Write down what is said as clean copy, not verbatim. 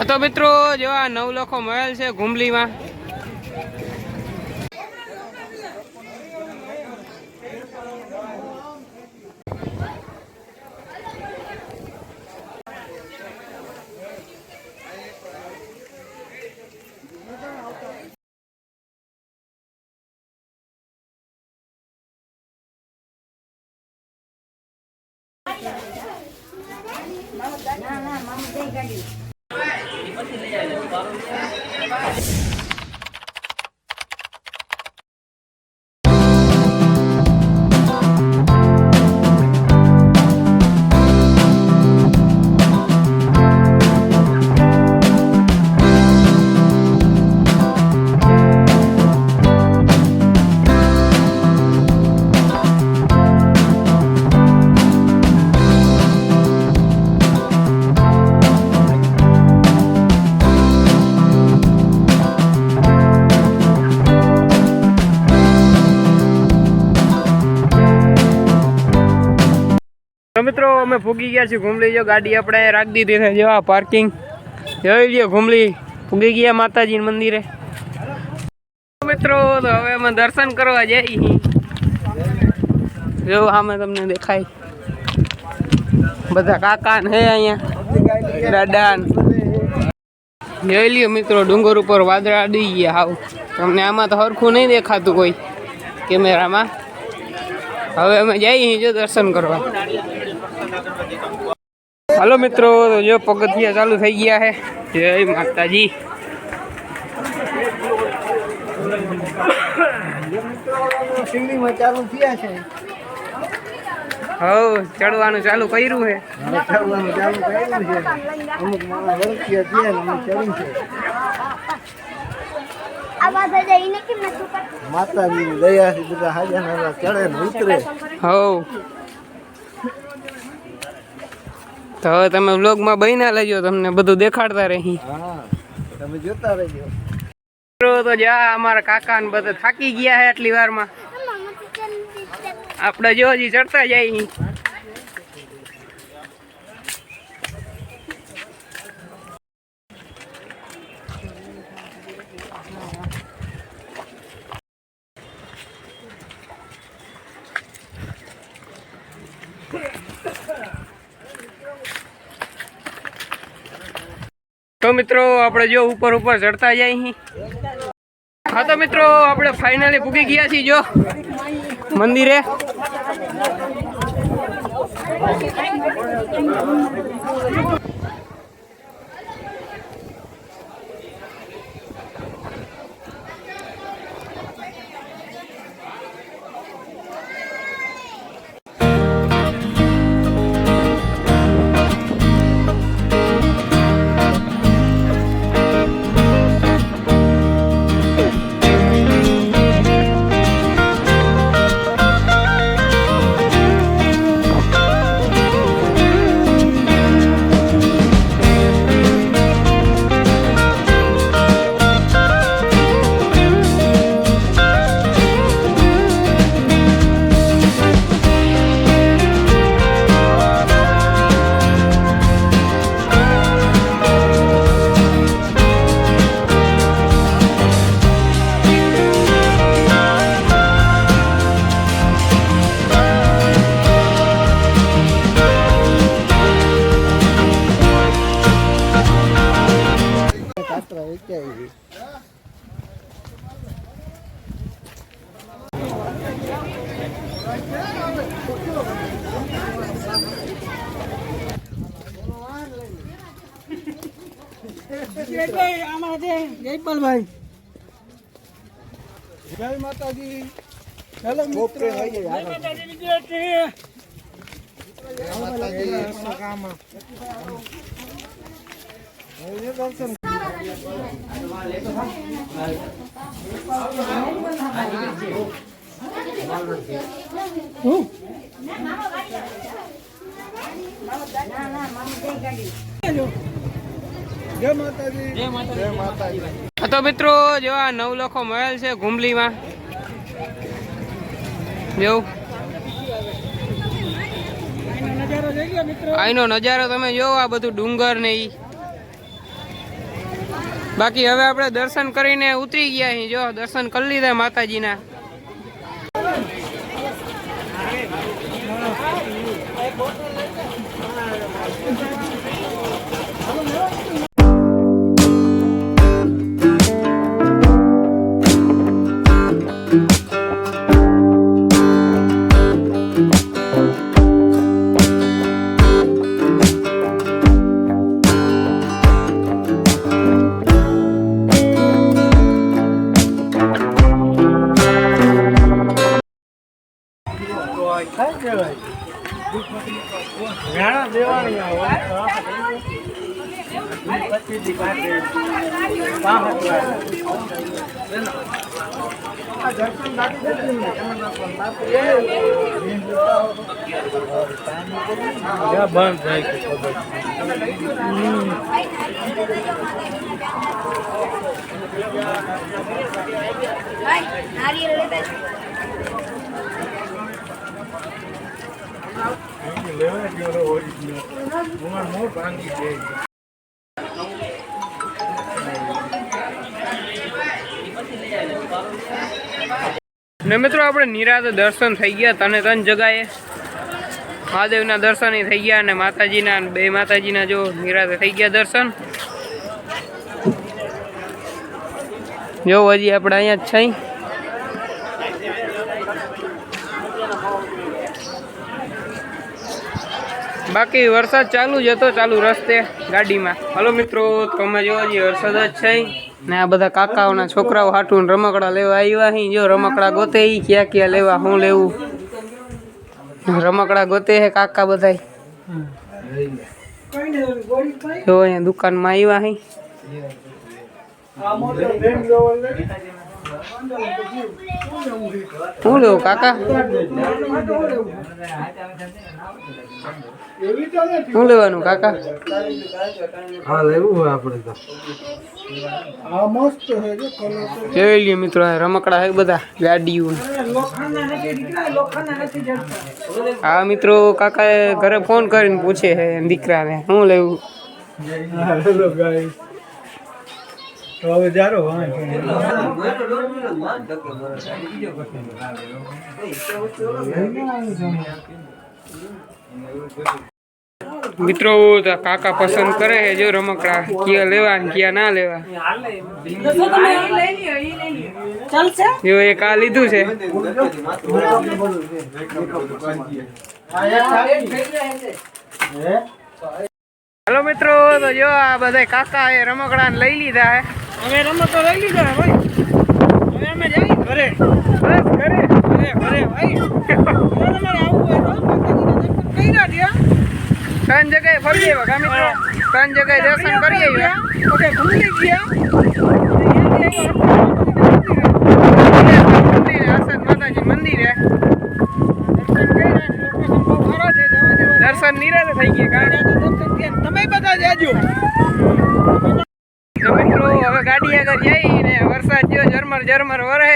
તો મિત્રો જો આ નવલખો મહેલ છે ઘુમલીમાં. મિત્રો અમે ફૂગી ગયા છીએ ઘુમલી. જો ગાડી આપણે રાખી દીધી છે. જો આ પાર્કિંગ જોઈ લ્યો. ઘુમલી ફૂગી ગયા માતાજીના મંદિરે. મિત્રો તો હવે અમે દર્શન કરવા જઈએ. જો આમે તમને દેખાય બધા કાકા ને અહીંયા દાદા. જોઈ લ્યો મિત્રો ડુંગર ઉપર વાદળા અડી ગયા. હાવ તમને આમાં તો હરખું નહીં દેખાતું કોઈ કેમેરામાં. હવે અમે જઈએ જો દર્શન કરવા. હાલો મિત્રો તો જો પગથિયા ચાલુ થઈ ગયા છે. જય માતાજી. ચાલુ થયા છે. હવ ચડવાનું ચાલુ કર્યું છે. અમુક માતાજી દયાથી બધા હાજર ચડે ને ઉતરે. હવ તો હવે તમે વ્લોગમાં બહીના લેજો. તમને બધું દેખાડતા રહી. તમે જોતા રહેજો. તો જા અમારા કાકા ને બધા થાકી ગયા છે આટલી વારમાં. આપણે જો હજી ચડતા જાય. તો મિત્રો આપણે જો ઉપર ચડતા જાય. હા તો મિત્રો આપણે ફાઇનલી પૂગી ગયા છીએ જો મંદિરે. જયપાલભાઈ જય માતાજી. હેલો મિત્રો તો મિત્રો જો આ નવલખો મહેલ છે ઘુમલીમાં. જો આઈનો નજારો તમે જો. આ બધું ડુંગર ને ઈ બાકી હવે આપણે દર્શન કરીને ઉતરી ગયા અહીં. જો દર્શન કરી લીધા માતાજીના. ને મિત્રો આપણે નિરાતે દર્શન થઈ ગયા ત્રણ જગાએ. મહાદેવના દર્શન થઈ ગયા અને માતાજીના બે માતાજીના જો નિરાતે થઈ ગયા દર્શન. જો હજી આપણે અહીંયા જ છે. બાકી વરસાદ ચાલુ જ હતો ચાલુ રસ્તે ગાડીમાં. હાલો મિત્રો તમે જો હજી વરસાદ જ છે ને આ બધા કાકાઓના છોકરાઓ હાટું રમકડા લેવા આવ્યા અહીં. જો રમકડા ગોતે ક્યાં ક્યાં લેવા શું લેવું રમકડા ગોતે હે કાકા બધા. જો અહીંયા દુકાનમાં આવ્યા અહીં. શું લેવું કાકા? શું લેવાનું કાકા? હા લેવું હોય આપણે તો. હા મસ્ત છે જો કલર. જોઈ લ્યો મિત્રો રમકડા હે બધા ગાડીઓ. હા મિત્રો કાકાએ ઘરે ફોન કરીને પૂછે હે દીકરાને શું લેવું. હેલો ગાઈસ તો હવે જારો મિત્રો કાકા પસંદ કરે છે જો રમકડા ક્યાં લેવા ક્યાં ના લેવા. જો એક આ લીધું છે. હાલો મિત્રો તો જો આ બધા કાકા એ રમકડા લઈ લીધા હે. અમે રમકડા લઈ લીધા હે ભાઈ. હવે અમે જઈ ઘરે. બસ ઘરે ઘરે ભાઈ. તમારે આવું હોય તો કઈ ના દે. ત્રણ જગ્યાએ ફરી આવ્યા કા મિત્રો. ત્રણ જગ્યાએ દર્શન કરી આવ્યા. ઓકે ભૂલી ગયા. માતાજી મંદિરે દર્શન નિરાતે થઈ ગયા. તમે બધા જાજો. મિત્રો હવે ગાડી આગળ જઈને વરસાદ જો ઝરમર ઝરમર વરે.